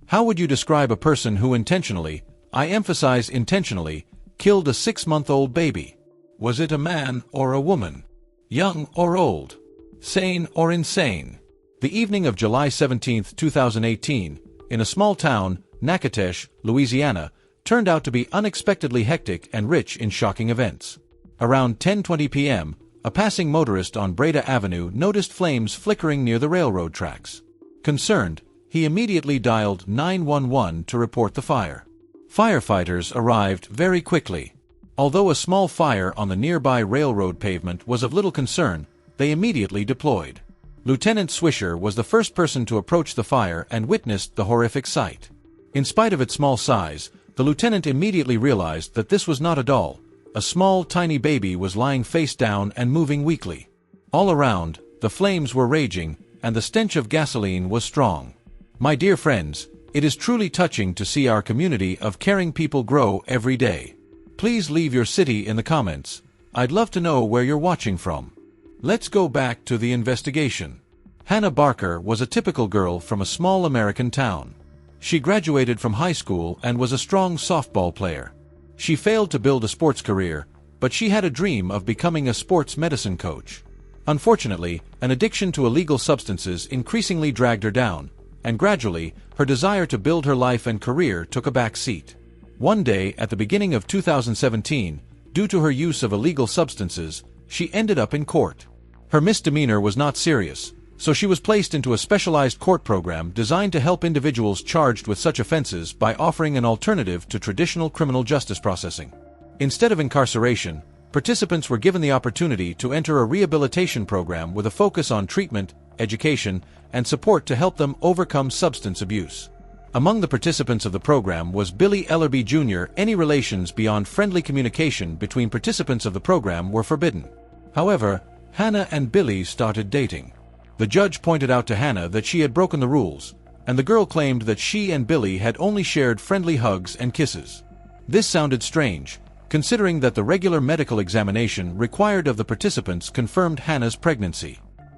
How would you describe a person who intentionally, I emphasize intentionally, killed a 6-month-old baby? Was it a man or a woman? Young or old? Sane or insane? The evening of July 17, 2018, in a small town, Natchitoches, Louisiana, turned out to be unexpectedly hectic and rich in shocking events. Around 10:20 p.m., a passing motorist on Breda Avenue noticed flames flickering near the railroad tracks. Concerned, he immediately dialed 911 to report the fire. Firefighters arrived very quickly. Although a small fire on the nearby railroad pavement was of little concern, they immediately deployed. Lieutenant Swisher was the first person to approach the fire and witnessed the horrific sight. In spite of its small size, the lieutenant immediately realized that this was not a doll. A small, tiny baby was lying face down and moving weakly. All around, the flames were raging, and the stench of gasoline was strong. My dear friends, it is truly touching to see our community of caring people grow every day. Please leave your city in the comments. I'd love to know where you're watching from. Let's go back to the investigation. Hannah Barker was a typical girl from a small American town. She graduated from high school and was a strong softball player. She failed to build a sports career, but she had a dream of becoming a sports medicine coach. Unfortunately, an addiction to illegal substances increasingly dragged her down, and gradually, her desire to build her life and career took a back seat. One day, at the beginning of 2017, due to her use of illegal substances, she ended up in court. Her misdemeanor was not serious, so she was placed into a specialized court program designed to help individuals charged with such offenses by offering an alternative to traditional criminal justice processing. Instead of incarceration, participants were given the opportunity to enter a rehabilitation program with a focus on treatment, education, and support to help them overcome substance abuse. Among the participants of the program was Billy Ellerbe Jr. Any relations beyond friendly communication between participants of the program were forbidden. However, Hannah and Billy started dating. The judge pointed out to Hannah that she had broken the rules, and the girl claimed that she and Billy had only shared friendly hugs and kisses. This sounded strange, considering that the regular medical examination required of the participants confirmed Hannah's pregnancy.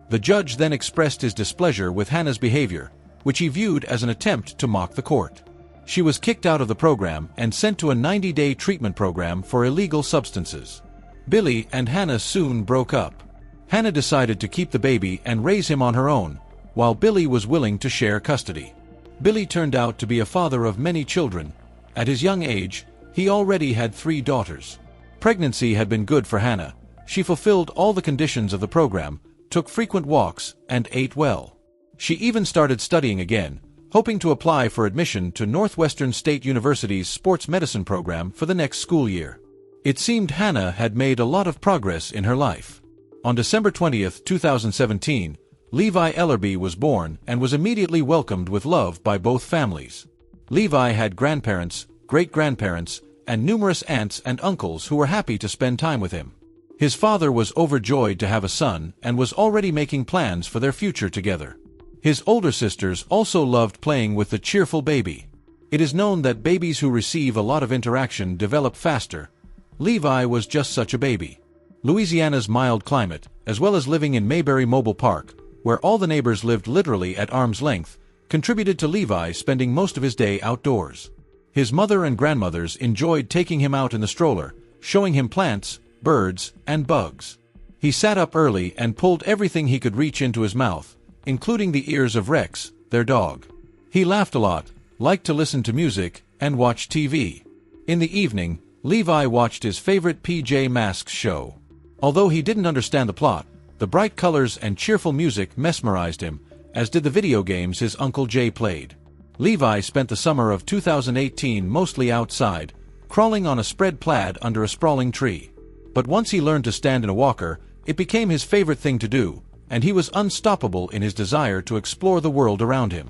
The judge then expressed his displeasure with Hannah's behavior, which he viewed as an attempt to mock the court. She was kicked out of the program and sent to a 90-day treatment program for illegal substances. Billy and Hannah soon broke up. Hannah decided to keep the baby and raise him on her own, while Billy was willing to share custody. Billy turned out to be a father of many children. At his young age, he already had 3 daughters. Pregnancy had been good for Hannah. She fulfilled all the conditions of the program, took frequent walks, and ate well. She even started studying again, hoping to apply for admission to Northwestern State University's sports medicine program for the next school year. It seemed Hannah had made a lot of progress in her life. On December 20, 2017, Levi Ellerbe was born and was immediately welcomed with love by both families. Levi had grandparents, great-grandparents, and numerous aunts and uncles who were happy to spend time with him. His father was overjoyed to have a son and was already making plans for their future together. His older sisters also loved playing with the cheerful baby. It is known that babies who receive a lot of interaction develop faster. Levi was just such a baby. Louisiana's mild climate, as well as living in Mayberry Mobile Park, where all the neighbors lived literally at arm's length, contributed to Levi spending most of his day outdoors. His mother and grandmothers enjoyed taking him out in the stroller, showing him plants, birds, and bugs. He sat up early and pulled everything he could reach into his mouth, including the ears of Rex, their dog. He laughed a lot, liked to listen to music, and watch TV. In the evening, Levi watched his favorite PJ Masks show. Although he didn't understand the plot, the bright colors and cheerful music mesmerized him, as did the video games his Uncle Jay played. Levi spent the summer of 2018 mostly outside, crawling on a spread plaid under a sprawling tree. But once he learned to stand in a walker, it became his favorite thing to do, and he was unstoppable in his desire to explore the world around him.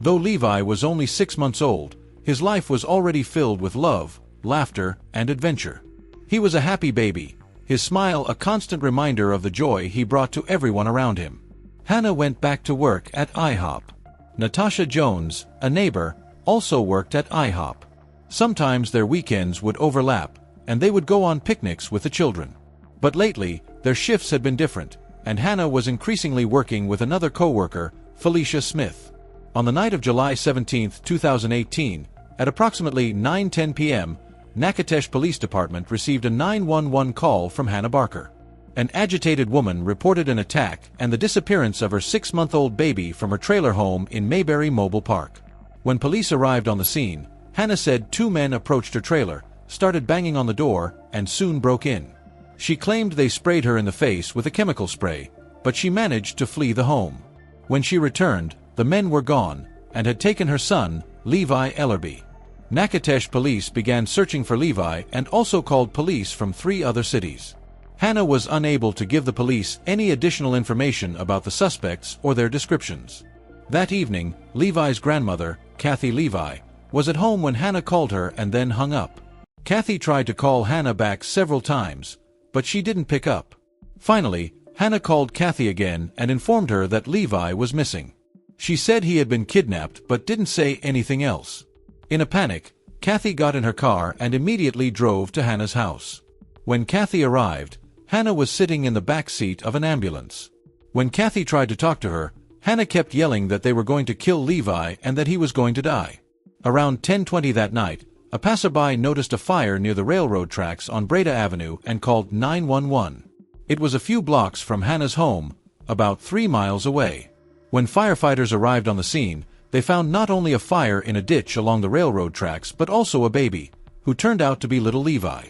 Though Levi was only 6 months old, his life was already filled with love, laughter, and adventure. He was a happy baby, his smile a constant reminder of the joy he brought to everyone around him. Hannah went back to work at IHOP. Natasha Jones, a neighbor, also worked at IHOP. Sometimes their weekends would overlap, and they would go on picnics with the children. But lately, their shifts had been different, and Hannah was increasingly working with another co-worker, Felicia Smith. On the night of July 17, 2018, at approximately 9:10 p.m., Natchitoches Police Department received a 911 call from Hannah Barker. An agitated woman reported an attack and the disappearance of her 6-month-old baby from her trailer home in Mayberry Mobile Park. When police arrived on the scene, Hannah said 2 men approached her trailer, started banging on the door, and soon broke in. She claimed they sprayed her in the face with a chemical spray, but she managed to flee the home. When she returned, the men were gone and had taken her son, Levi Ellerbe. Natchitoches police began searching for Levi and also called police from 3 other cities. Hannah was unable to give the police any additional information about the suspects or their descriptions. That evening, Levi's grandmother, Kathy Levi, was at home when Hannah called her and then hung up. Kathy tried to call Hannah back several times, but she didn't pick up. Finally, Hannah called Kathy again and informed her that Levi was missing. She said he had been kidnapped but didn't say anything else. In a panic, Kathy got in her car and immediately drove to Hannah's house. When Kathy arrived, Hannah was sitting in the back seat of an ambulance. When Kathy tried to talk to her, Hannah kept yelling that they were going to kill Levi and that he was going to die. Around 10:20 that night, a passerby noticed a fire near the railroad tracks on Breda Avenue and called 911. It was a few blocks from Hannah's home, about 3 miles away. When firefighters arrived on the scene, they found not only a fire in a ditch along the railroad tracks but also a baby, who turned out to be little Levi.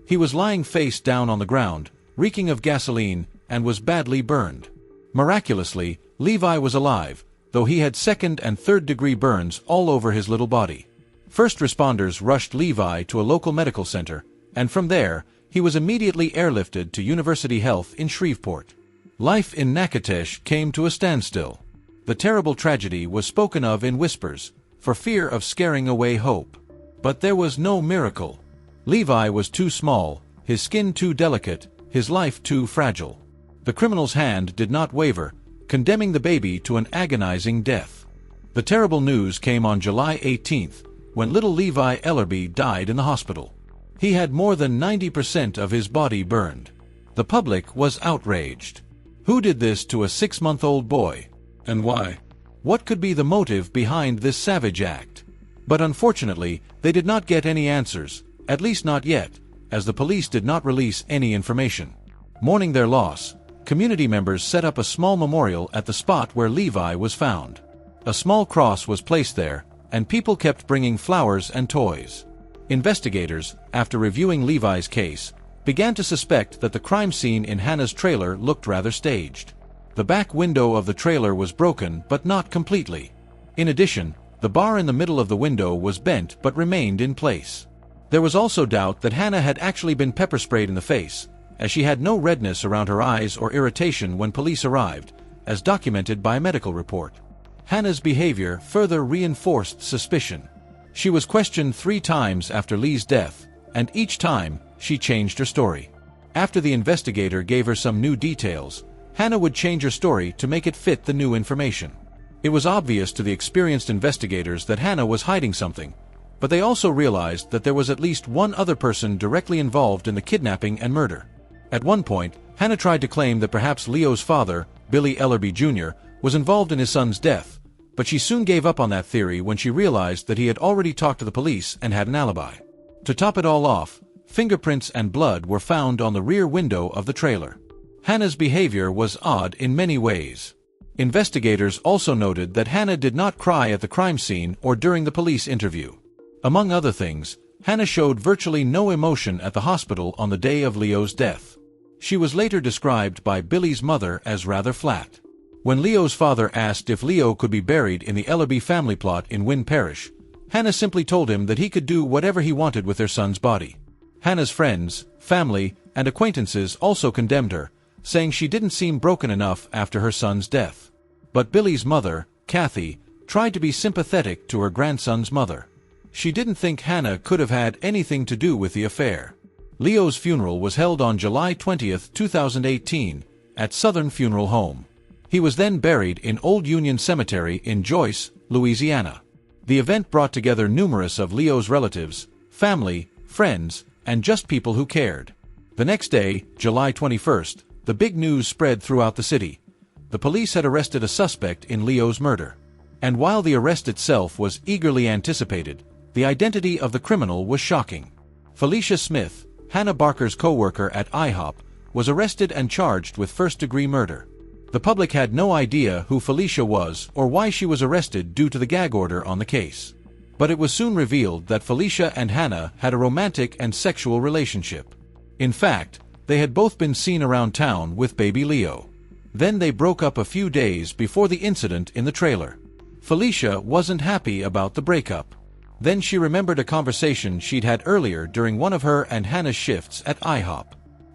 He was lying face down on the ground, reeking of gasoline, and was badly burned. Miraculously, Levi was alive, though he had 2nd and 3rd degree burns all over his little body. First responders rushed Levi to a local medical center, and from there, he was immediately airlifted to University Health in Shreveport. Life in Natchitoches came to a standstill. The terrible tragedy was spoken of in whispers, for fear of scaring away hope. But there was no miracle. Levi was too small, his skin too delicate, his life too fragile. The criminal's hand did not waver, condemning the baby to an agonizing death. The terrible news came on July 18th, when little Levi Ellerbe died in the hospital. He had more than 90% of his body burned. The public was outraged. Who did this to a 6-month-old boy? And why? What could be the motive behind this savage act? But unfortunately, they did not get any answers, at least not yet, as the police did not release any information. Mourning their loss, community members set up a small memorial at the spot where Levi was found. A small cross was placed there, and people kept bringing flowers and toys. Investigators, after reviewing Levi's case, began to suspect that the crime scene in Hannah's trailer looked rather staged. The back window of the trailer was broken, but not completely. In addition, the bar in the middle of the window was bent but remained in place. There was also doubt that Hannah had actually been pepper sprayed in the face, as she had no redness around her eyes or irritation when police arrived, as documented by a medical report. Hannah's behavior further reinforced suspicion. She was questioned 3 times after Lee's death, and each time, she changed her story. After the investigator gave her some new details, Hannah would change her story to make it fit the new information. It was obvious to the experienced investigators that Hannah was hiding something, but they also realized that there was at least one other person directly involved in the kidnapping and murder. At one point, Hannah tried to claim that perhaps Leo's father, Billy Ellerbe Jr., was involved in his son's death, but she soon gave up on that theory when she realized that he had already talked to the police and had an alibi. To top it all off, fingerprints and blood were found on the rear window of the trailer. Hannah's behavior was odd in many ways. Investigators also noted that Hannah did not cry at the crime scene or during the police interview. Among other things, Hannah showed virtually no emotion at the hospital on the day of Leo's death. She was later described by Billy's mother as rather flat. When Leo's father asked if Leo could be buried in the Ellerbe family plot in Wynn Parish, Hannah simply told him that he could do whatever he wanted with their son's body. Hannah's friends, family, and acquaintances also condemned her, saying she didn't seem broken enough after her son's death. But Billy's mother, Kathy, tried to be sympathetic to her grandson's mother. She didn't think Hannah could have had anything to do with the affair. Leo's funeral was held on July 20, 2018, at Southern Funeral Home. He was then buried in Old Union Cemetery in Joyce, Louisiana. The event brought together numerous of Leo's relatives, family, friends, and just people who cared. The next day, July 21st, the big news spread throughout the city. The police had arrested a suspect in Leo's murder. And while the arrest itself was eagerly anticipated, the identity of the criminal was shocking. Felicia Smith, Hannah Barker's co-worker at IHOP, was arrested and charged with first-degree murder. The public had no idea who Felicia was or why she was arrested due to the gag order on the case. But it was soon revealed that Felicia and Hannah had a romantic and sexual relationship. In fact, they had both been seen around town with baby Leo. Then they broke up a few days before the incident in the trailer. Felicia wasn't happy about the breakup. Then she remembered a conversation she'd had earlier during one of her and Hannah's shifts at IHOP.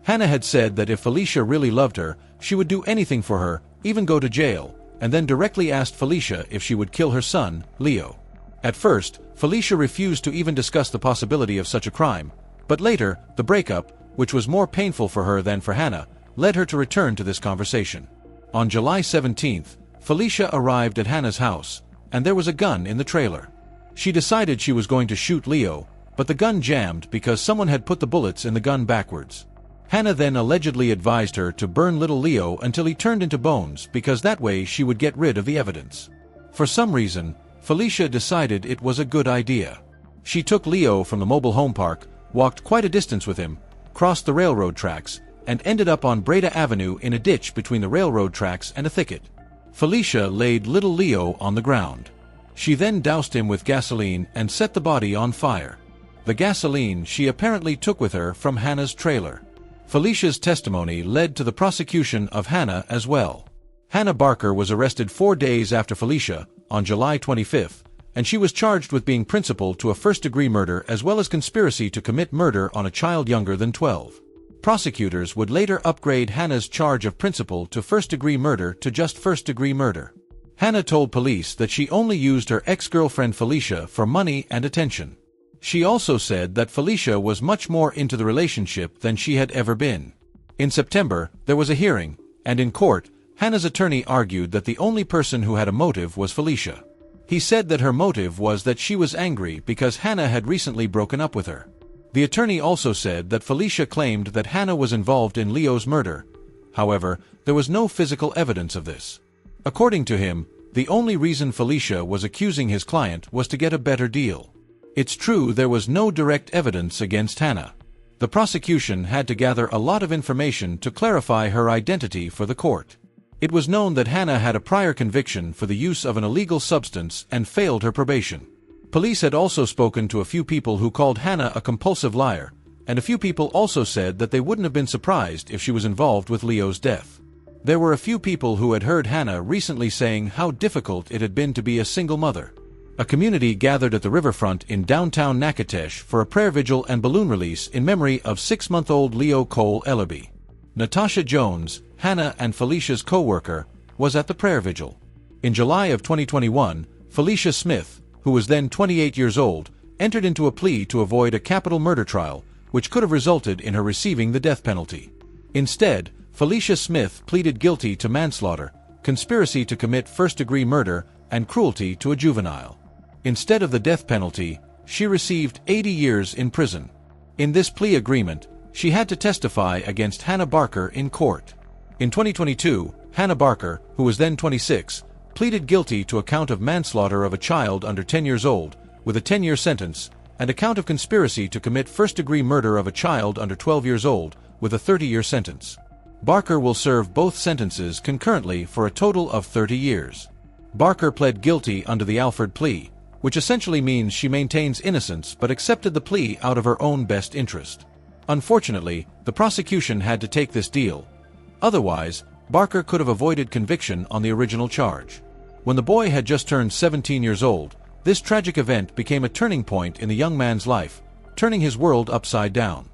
Hannah had said that if Felicia really loved her, she would do anything for her, even go to jail, and then directly asked Felicia if she would kill her son, Leo. At first, Felicia refused to even discuss the possibility of such a crime, but later, the breakup, which was more painful for her than for Hannah, led her to return to this conversation. On July 17th, Felicia arrived at Hannah's house, and there was a gun in the trailer. She decided she was going to shoot Leo, but the gun jammed because someone had put the bullets in the gun backwards. Hannah then allegedly advised her to burn little Leo until he turned into bones because that way she would get rid of the evidence. For some reason, Felicia decided it was a good idea. She took Leo from the mobile home park, walked quite a distance with him, crossed the railroad tracks, and ended up on Breda Avenue in a ditch between the railroad tracks and a thicket. Felicia laid little Leo on the ground. She then doused him with gasoline and set the body on fire. The gasoline she apparently took with her from Hannah's trailer. Felicia's testimony led to the prosecution of Hannah as well. Hannah Barker was arrested 4 days after Felicia, on July 25th, and she was charged with being principal to a first-degree murder as well as conspiracy to commit murder on a child younger than 12. Prosecutors would later upgrade Hannah's charge of principal to first-degree murder to just first-degree murder. Hannah told police that she only used her ex-girlfriend Felicia for money and attention. She also said that Felicia was much more into the relationship than she had ever been. In September, there was a hearing, and in court, Hannah's attorney argued that the only person who had a motive was Felicia. He said that her motive was that she was angry because Hannah had recently broken up with her. The attorney also said that Felicia claimed that Hannah was involved in Leo's murder. However, there was no physical evidence of this. According to him, the only reason Felicia was accusing his client was to get a better deal. It's true there was no direct evidence against Hannah. The prosecution had to gather a lot of information to clarify her identity for the court. It was known that Hannah had a prior conviction for the use of an illegal substance and failed her probation. Police had also spoken to a few people who called Hannah a compulsive liar, and a few people also said that they wouldn't have been surprised if she was involved with Leo's death. There were a few people who had heard Hannah recently saying how difficult it had been to be a single mother. A community gathered at the riverfront in downtown Natchitoches for a prayer vigil and balloon release in memory of 6-month-old Levi Cole Ellerbe. Natasha Jones, Hannah and Felicia's co-worker, was at the prayer vigil. In July of 2021, Felicia Smith, who was then 28 years old, entered into a plea to avoid a capital murder trial, which could have resulted in her receiving the death penalty. Instead, Felicia Smith pleaded guilty to manslaughter, conspiracy to commit first-degree murder, and cruelty to a juvenile. Instead of the death penalty, she received 80 years in prison. In this plea agreement, she had to testify against Hannah Barker in court. In 2022, Hannah Barker, who was then 26, pleaded guilty to a count of manslaughter of a child under 10 years old, with a 10-year sentence, and a count of conspiracy to commit first-degree murder of a child under 12 years old, with a 30-year sentence. Barker will serve both sentences concurrently for a total of 30 years. Barker pled guilty under the Alford plea, which essentially means she maintains innocence but accepted the plea out of her own best interest. Unfortunately, the prosecution had to take this deal. Otherwise, Barker could have avoided conviction on the original charge. When the boy had just turned 17 years old, this tragic event became a turning point in the young man's life, turning his world upside down.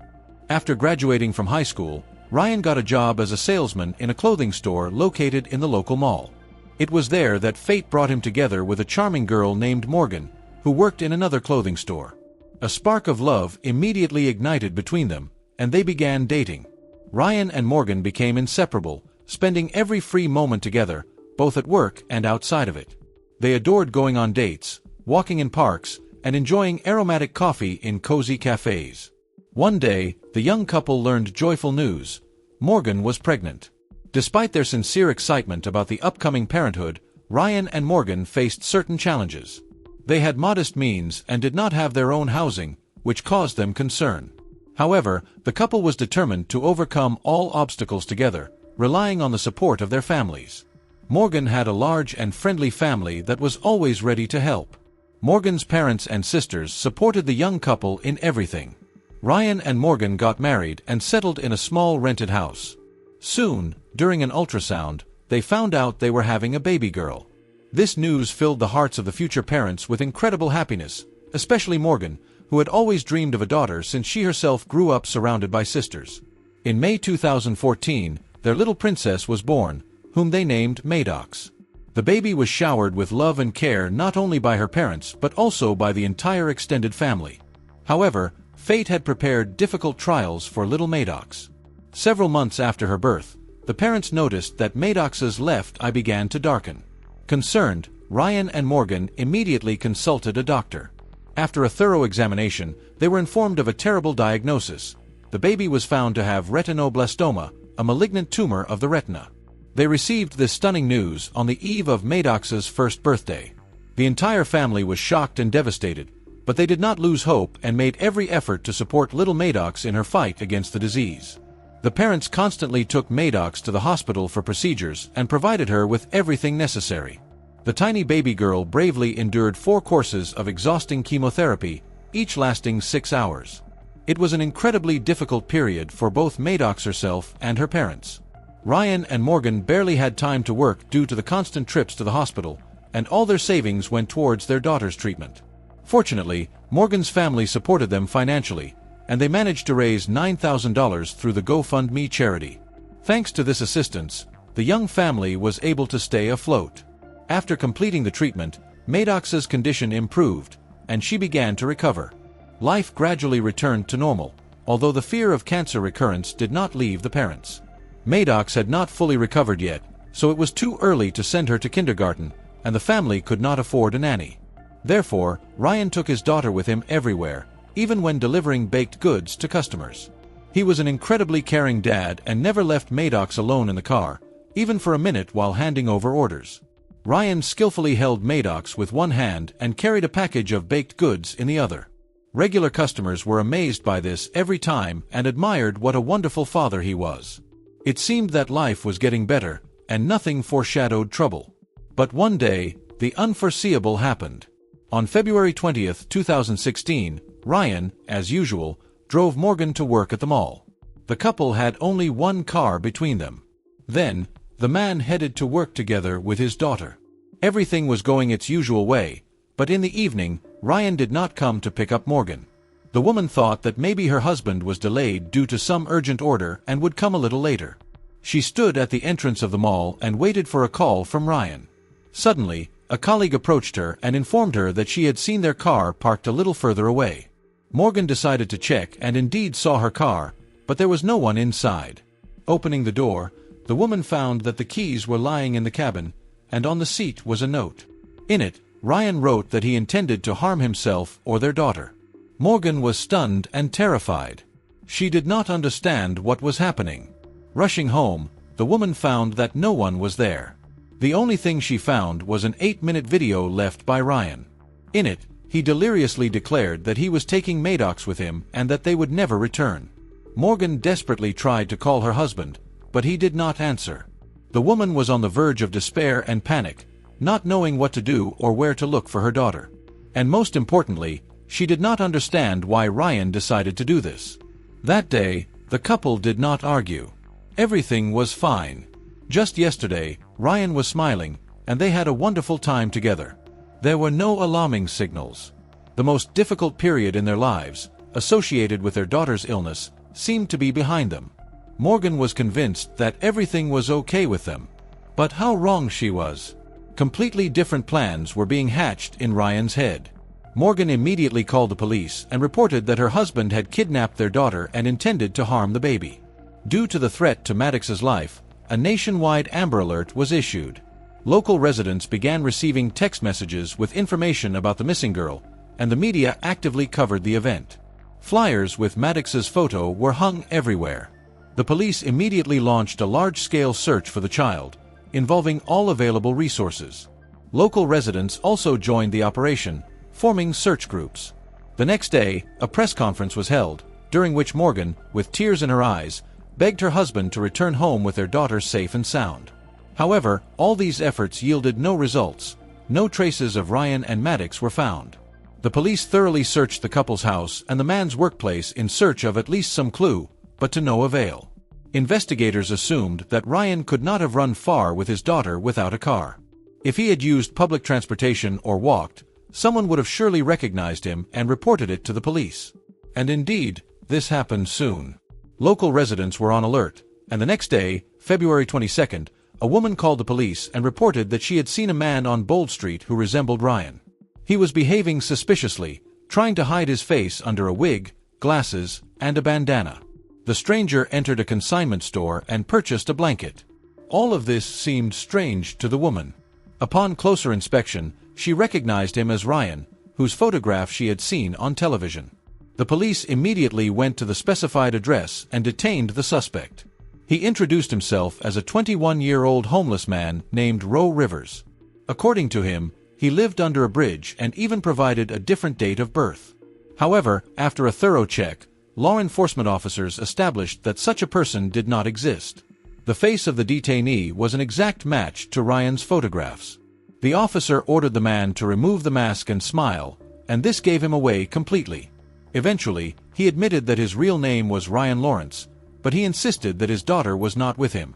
After graduating from high school, Ryan got a job as a salesman in a clothing store located in the local mall. It was there that fate brought him together with a charming girl named Morgan, who worked in another clothing store. A spark of love immediately ignited between them, and they began dating. Ryan and Morgan became inseparable, spending every free moment together, both at work and outside of it. They adored going on dates, walking in parks, and enjoying aromatic coffee in cozy cafes. One day, the young couple learned joyful news. Morgan was pregnant. Despite their sincere excitement about the upcoming parenthood, Ryan and Morgan faced certain challenges. They had modest means and did not have their own housing, which caused them concern. However, the couple was determined to overcome all obstacles together, relying on the support of their families. Morgan had a large and friendly family that was always ready to help. Morgan's parents and sisters supported the young couple in everything. Ryan and Morgan got married and settled in a small rented house. Soon, during an ultrasound, they found out they were having a baby girl. This news filled the hearts of the future parents with incredible happiness, especially Morgan, who had always dreamed of a daughter since she herself grew up surrounded by sisters. In May 2014, their little princess was born, whom they named Natchitoches. The baby was showered with love and care not only by her parents but also by the entire extended family. However, fate had prepared difficult trials for little Natchitoches. Several months after her birth, the parents noticed that Natchitoches' left eye began to darken. Concerned, Ryan and Morgan immediately consulted a doctor. After a thorough examination, they were informed of a terrible diagnosis. The baby was found to have retinoblastoma, a malignant tumor of the retina. They received this stunning news on the eve of Natchitoches' first birthday. The entire family was shocked and devastated, but they did not lose hope and made every effort to support little Natchitoches in her fight against the disease. The parents constantly took Natchitoches to the hospital for procedures and provided her with everything necessary. The tiny baby girl bravely endured 4 courses of exhausting chemotherapy, each lasting 6 hours. It was an incredibly difficult period for both Natchitoches herself and her parents. Ryan and Morgan barely had time to work due to the constant trips to the hospital, and all their savings went towards their daughter's treatment. Fortunately, Morgan's family supported them financially, and they managed to raise $9,000 through the GoFundMe charity. Thanks to this assistance, the young family was able to stay afloat. After completing the treatment, Natchitoches' condition improved, and she began to recover. Life gradually returned to normal, although the fear of cancer recurrence did not leave the parents. Natchitoches had not fully recovered yet, so it was too early to send her to kindergarten, and the family could not afford a nanny. Therefore, Ryan took his daughter with him everywhere, even when delivering baked goods to customers. He was an incredibly caring dad and never left Natchitoches alone in the car, even for a minute while handing over orders. Ryan skillfully held Natchitoches with one hand and carried a package of baked goods in the other. Regular customers were amazed by this every time and admired what a wonderful father he was. It seemed that life was getting better, and nothing foreshadowed trouble. But one day, the unforeseeable happened. On February 20, 2016, Ryan, as usual, drove Morgan to work at the mall. The couple had only one car between them. Then, the man headed to work together with his daughter. Everything was going its usual way, but in the evening, Ryan did not come to pick up Morgan. The woman thought that maybe her husband was delayed due to some urgent order and would come a little later. She stood at the entrance of the mall and waited for a call from Ryan. Suddenly, a colleague approached her and informed her that she had seen their car parked a little further away. Morgan decided to check and indeed saw her car, but there was no one inside. Opening the door, the woman found that the keys were lying in the cabin, and on the seat was a note. In it, Ryan wrote that he intended to harm himself or their daughter. Morgan was stunned and terrified. She did not understand what was happening. Rushing home, the woman found that no one was there. The only thing she found was an 8-minute video left by Ryan. In it, he deliriously declared that he was taking Natchitoches with him and that they would never return. Morgan desperately tried to call her husband, but he did not answer. The woman was on the verge of despair and panic, not knowing what to do or where to look for her daughter. And most importantly, she did not understand why Ryan decided to do this. That day, the couple did not argue. Everything was fine. Just yesterday, Ryan was smiling, and they had a wonderful time together. There were no alarming signals. The most difficult period in their lives, associated with their daughter's illness, seemed to be behind them. Morgan was convinced that everything was okay with them. But how wrong she was. Completely different plans were being hatched in Ryan's head. Morgan immediately called the police and reported that her husband had kidnapped their daughter and intended to harm the baby. Due to the threat to Natchitoches' life, a nationwide Amber Alert was issued. Local residents began receiving text messages with information about the missing girl, and the media actively covered the event. Flyers with Natchitoches' photo were hung everywhere. The police immediately launched a large-scale search for the child, involving all available resources. Local residents also joined the operation, forming search groups. The next day, a press conference was held, during which Morgan, with tears in her eyes, begged her husband to return home with their daughter safe and sound. However, all these efforts yielded no results. No traces of Ryan and Maddox were found. The police thoroughly searched the couple's house and the man's workplace in search of at least some clue, but to no avail. Investigators assumed that Ryan could not have run far with his daughter without a car. If he had used public transportation or walked, someone would have surely recognized him and reported it to the police. And indeed, this happened soon. Local residents were on alert, and the next day, February 22nd, a woman called the police and reported that she had seen a man on Bold Street who resembled Ryan. He was behaving suspiciously, trying to hide his face under a wig, glasses, and a bandana. The stranger entered a consignment store and purchased a blanket. All of this seemed strange to the woman. Upon closer inspection, she recognized him as Ryan, whose photograph she had seen on television. The police immediately went to the specified address and detained the suspect. He introduced himself as a 21-year-old homeless man named Roe Rivers. According to him, he lived under a bridge and even provided a different date of birth. However, after a thorough check, law enforcement officers established that such a person did not exist. The face of the detainee was an exact match to Ryan's photographs. The officer ordered the man to remove the mask and smile, and this gave him away completely. Eventually, he admitted that his real name was Ryan Lawrence, but he insisted that his daughter was not with him.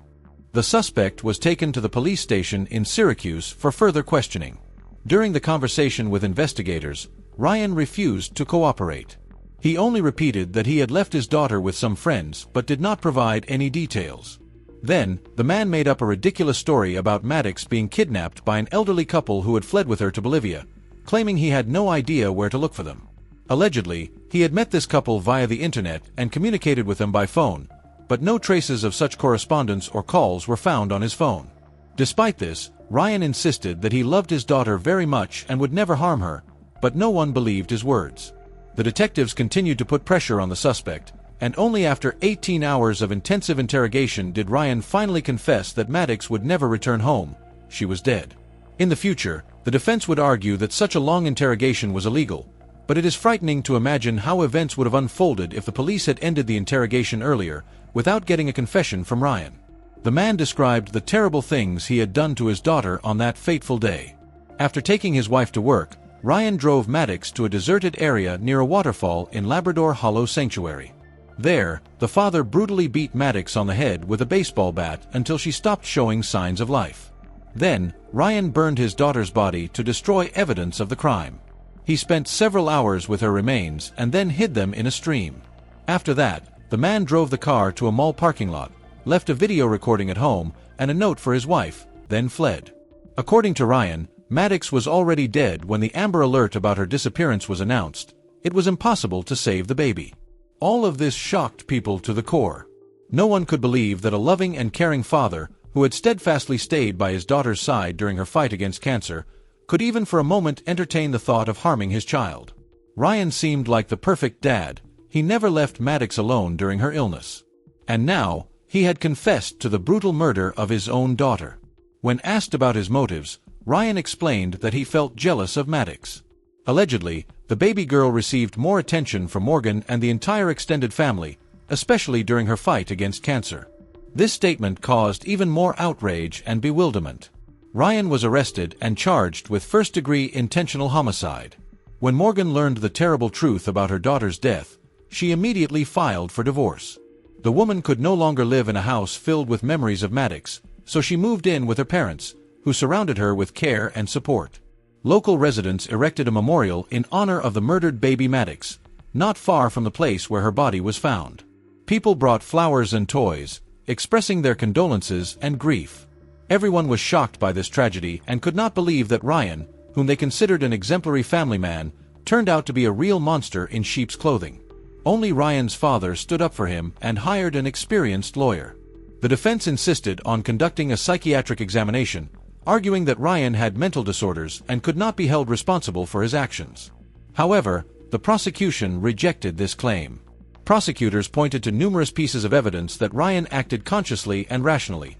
The suspect was taken to the police station in Syracuse for further questioning. During the conversation with investigators, Ryan refused to cooperate. He only repeated that he had left his daughter with some friends but did not provide any details. Then, the man made up a ridiculous story about Maddox being kidnapped by an elderly couple who had fled with her to Bolivia, claiming he had no idea where to look for them. Allegedly, he had met this couple via the internet and communicated with them by phone, but no traces of such correspondence or calls were found on his phone. Despite this, Ryan insisted that he loved his daughter very much and would never harm her, but no one believed his words. The detectives continued to put pressure on the suspect, and only after 18 hours of intensive interrogation did Ryan finally confess that Maddox would never return home. She was dead. In the future, the defense would argue that such a long interrogation was illegal, but it is frightening to imagine how events would have unfolded if the police had ended the interrogation earlier, without getting a confession from Ryan. The man described the terrible things he had done to his daughter on that fateful day. After taking his wife to work, Ryan drove Maddox to a deserted area near a waterfall in Labrador Hollow Sanctuary. There, the father brutally beat Maddox on the head with a baseball bat until she stopped showing signs of life. Then, Ryan burned his daughter's body to destroy evidence of the crime. He spent several hours with her remains and then hid them in a stream. After that, the man drove the car to a mall parking lot, left a video recording at home and a note for his wife, then fled. According to Ryan, Maddox was already dead when the Amber Alert about her disappearance was announced. It was impossible to save the baby. All of this shocked people to the core. No one could believe that a loving and caring father, who had steadfastly stayed by his daughter's side during her fight against cancer, could even for a moment entertain the thought of harming his child. Ryan seemed like the perfect dad. He never left Maddox alone during her illness. And now, he had confessed to the brutal murder of his own daughter. When asked about his motives, Ryan explained that he felt jealous of Maddox. Allegedly, the baby girl received more attention from Morgan and the entire extended family, especially during her fight against cancer. This statement caused even more outrage and bewilderment. Ryan was arrested and charged with first-degree intentional homicide. When Morgan learned the terrible truth about her daughter's death, she immediately filed for divorce. The woman could no longer live in a house filled with memories of Maddox, so she moved in with her parents, who surrounded her with care and support. Local residents erected a memorial in honor of the murdered baby Maddox, not far from the place where her body was found. People brought flowers and toys, expressing their condolences and grief. Everyone was shocked by this tragedy and could not believe that Ryan, whom they considered an exemplary family man, turned out to be a real monster in sheep's clothing. Only Ryan's father stood up for him and hired an experienced lawyer. The defense insisted on conducting a psychiatric examination, arguing that Ryan had mental disorders and could not be held responsible for his actions. However, the prosecution rejected this claim. Prosecutors pointed to numerous pieces of evidence that Ryan acted consciously and rationally.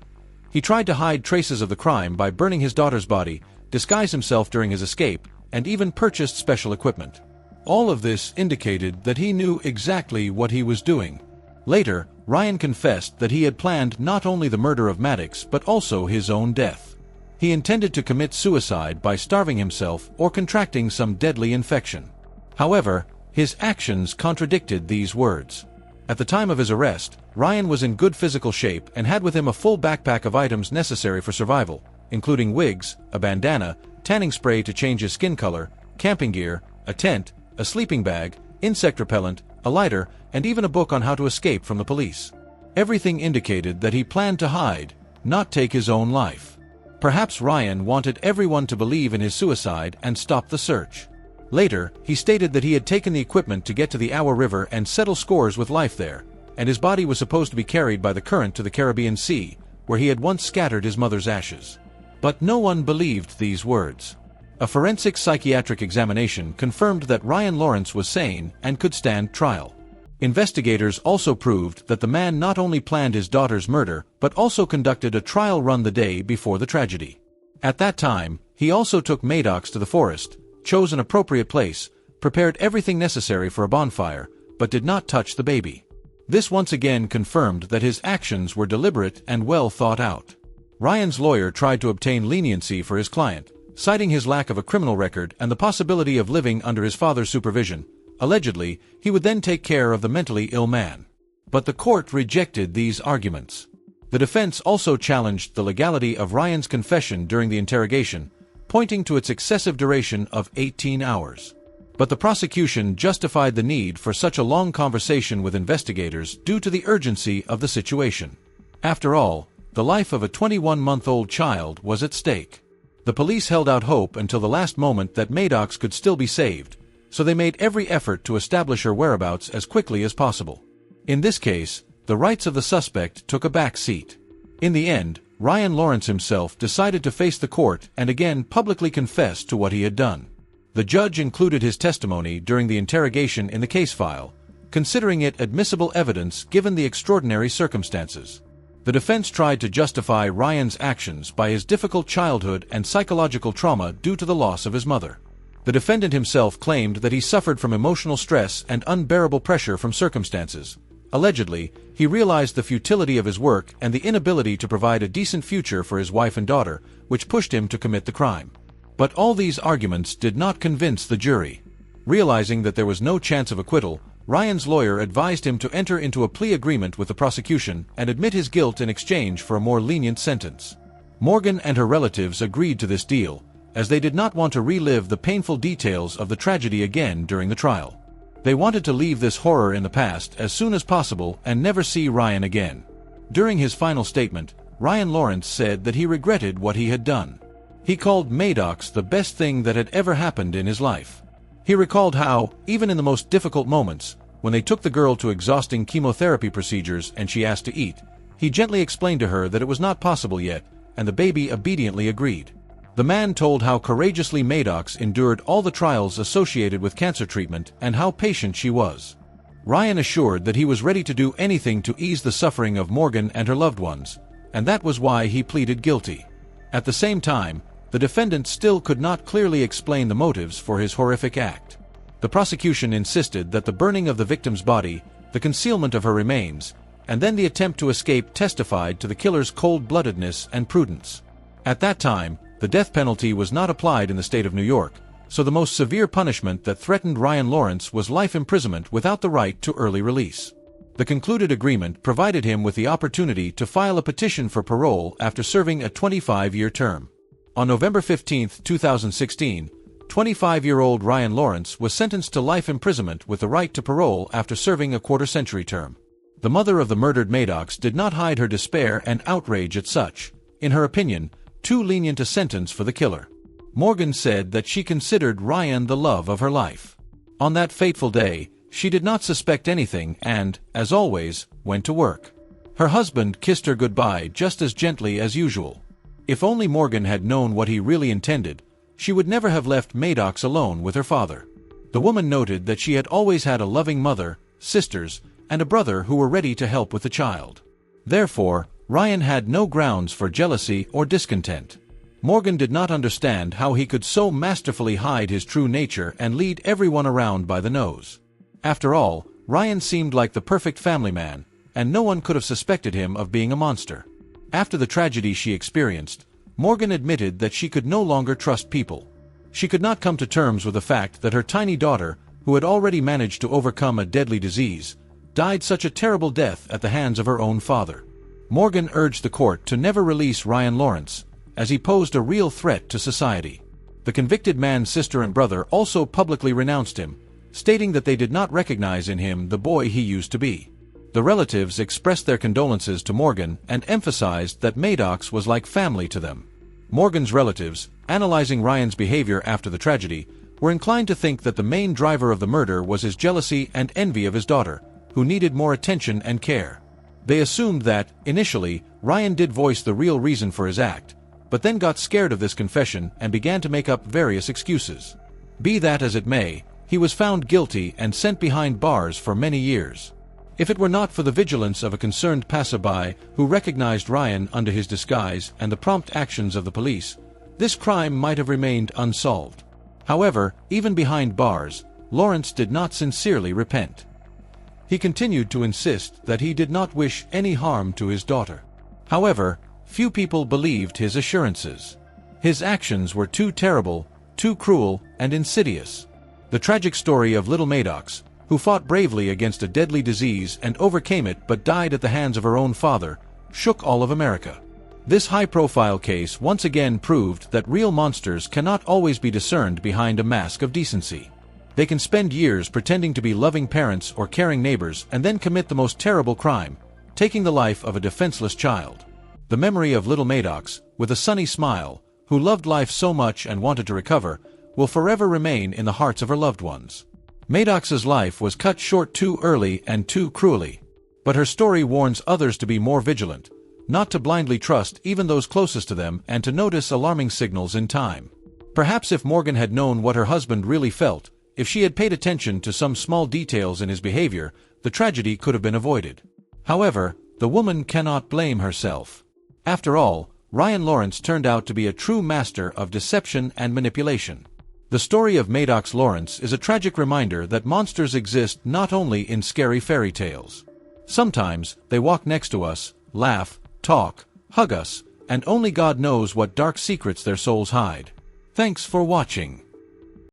He tried to hide traces of the crime by burning his daughter's body, disguise himself during his escape, and even purchased special equipment. All of this indicated that he knew exactly what he was doing. Later, Ryan confessed that he had planned not only the murder of Maddox but also his own death. He intended to commit suicide by starving himself or contracting some deadly infection. However, his actions contradicted these words. At the time of his arrest, Ryan was in good physical shape and had with him a full backpack of items necessary for survival, including wigs, a bandana, tanning spray to change his skin color, camping gear, a tent, a sleeping bag, insect repellent, a lighter, and even a book on how to escape from the police. Everything indicated that he planned to hide, not take his own life. Perhaps Ryan wanted everyone to believe in his suicide and stop the search. Later, he stated that he had taken the equipment to get to the Awa River and settle scores with life there, and his body was supposed to be carried by the current to the Caribbean Sea, where he had once scattered his mother's ashes. But no one believed these words. A forensic psychiatric examination confirmed that Ryan Lawrence was sane and could stand trial. Investigators also proved that the man not only planned his daughter's murder but also conducted a trial run the day before the tragedy. At that time, he also took Maddox to the forest, chose an appropriate place, prepared everything necessary for a bonfire, but did not touch the baby. This once again confirmed that his actions were deliberate and well thought out. Ryan's lawyer tried to obtain leniency for his client, citing his lack of a criminal record and the possibility of living under his father's supervision. Allegedly, he would then take care of the mentally ill man. But the court rejected these arguments. The defense also challenged the legality of Ryan's confession during the interrogation, pointing to its excessive duration of 18 hours. But the prosecution justified the need for such a long conversation with investigators due to the urgency of the situation. After all, the life of a 21-month-old child was at stake. The police held out hope until the last moment that Maddox could still be saved, so they made every effort to establish her whereabouts as quickly as possible. In this case, the rights of the suspect took a back seat. In the end, Ryan Lawrence himself decided to face the court and again publicly confess to what he had done. The judge included his testimony during the interrogation in the case file, considering it admissible evidence given the extraordinary circumstances. The defense tried to justify Ryan's actions by his difficult childhood and psychological trauma due to the loss of his mother. The defendant himself claimed that he suffered from emotional stress and unbearable pressure from circumstances. Allegedly, he realized the futility of his work and the inability to provide a decent future for his wife and daughter, which pushed him to commit the crime. But all these arguments did not convince the jury. Realizing that there was no chance of acquittal, Ryan's lawyer advised him to enter into a plea agreement with the prosecution and admit his guilt in exchange for a more lenient sentence. Morgan and her relatives agreed to this deal, as they did not want to relive the painful details of the tragedy again during the trial. They wanted to leave this horror in the past as soon as possible and never see Ryan again. During his final statement, Ryan Lawrence said that he regretted what he had done. He called Maddox the best thing that had ever happened in his life. He recalled how, even in the most difficult moments, when they took the girl to exhausting chemotherapy procedures and she asked to eat, he gently explained to her that it was not possible yet, and the baby obediently agreed. The man told how courageously Maddox endured all the trials associated with cancer treatment and how patient she was. Ryan assured that he was ready to do anything to ease the suffering of Morgan and her loved ones, and that was why he pleaded guilty. At the same time, the defendant still could not clearly explain the motives for his horrific act. The prosecution insisted that the burning of the victim's body, the concealment of her remains, and then the attempt to escape testified to the killer's cold-bloodedness and prudence. At that time, the death penalty was not applied in the state of New York, so the most severe punishment that threatened Ryan Lawrence was life imprisonment without the right to early release. The concluded agreement provided him with the opportunity to file a petition for parole after serving a 25-year term. On November 15, 2016, 25-year-old Ryan Lawrence was sentenced to life imprisonment with the right to parole after serving a quarter-century term. The mother of the murdered Maddox did not hide her despair and outrage at such, in her opinion, too lenient a sentence for the killer. Morgan said that she considered Ryan the love of her life. On that fateful day, she did not suspect anything and, as always, went to work. Her husband kissed her goodbye just as gently as usual. If only Morgan had known what he really intended, she would never have left Maddox alone with her father. The woman noted that she had always had a loving mother, sisters, and a brother who were ready to help with the child. Therefore, Ryan had no grounds for jealousy or discontent. Morgan did not understand how he could so masterfully hide his true nature and lead everyone around by the nose. After all, Ryan seemed like the perfect family man, and no one could have suspected him of being a monster. After the tragedy she experienced, Morgan admitted that she could no longer trust people. She could not come to terms with the fact that her tiny daughter, who had already managed to overcome a deadly disease, died such a terrible death at the hands of her own father. Morgan urged the court to never release Ryan Lawrence, as he posed a real threat to society. The convicted man's sister and brother also publicly renounced him, stating that they did not recognize in him the boy he used to be. The relatives expressed their condolences to Morgan and emphasized that Maddox was like family to them. Morgan's relatives, analyzing Ryan's behavior after the tragedy, were inclined to think that the main driver of the murder was his jealousy and envy of his daughter, who needed more attention and care. They assumed that, initially, Ryan did voice the real reason for his act, but then got scared of this confession and began to make up various excuses. Be that as it may, he was found guilty and sent behind bars for many years. If it were not for the vigilance of a concerned passerby who recognized Ryan under his disguise and the prompt actions of the police, this crime might have remained unsolved. However, even behind bars, Lawrence did not sincerely repent. He continued to insist that he did not wish any harm to his daughter. However, few people believed his assurances. His actions were too terrible, too cruel, and insidious. The tragic story of little Maddox, who fought bravely against a deadly disease and overcame it but died at the hands of her own father, shook all of America. This high-profile case once again proved that real monsters cannot always be discerned behind a mask of decency. They can spend years pretending to be loving parents or caring neighbors and then commit the most terrible crime, taking the life of a defenseless child. The memory of little Maddox, with a sunny smile, who loved life so much and wanted to recover, will forever remain in the hearts of her loved ones. Maddox's life was cut short too early and too cruelly. But her story warns others to be more vigilant, not to blindly trust even those closest to them and to notice alarming signals in time. Perhaps if Morgan had known what her husband really felt, if she had paid attention to some small details in his behavior, the tragedy could have been avoided. However, the woman cannot blame herself. After all, Ryan Lawrence turned out to be a true master of deception and manipulation. The story of Maddox Lawrence is a tragic reminder that monsters exist not only in scary fairy tales. Sometimes, they walk next to us, laugh, talk, hug us, and only God knows what dark secrets their souls hide. Thanks for watching.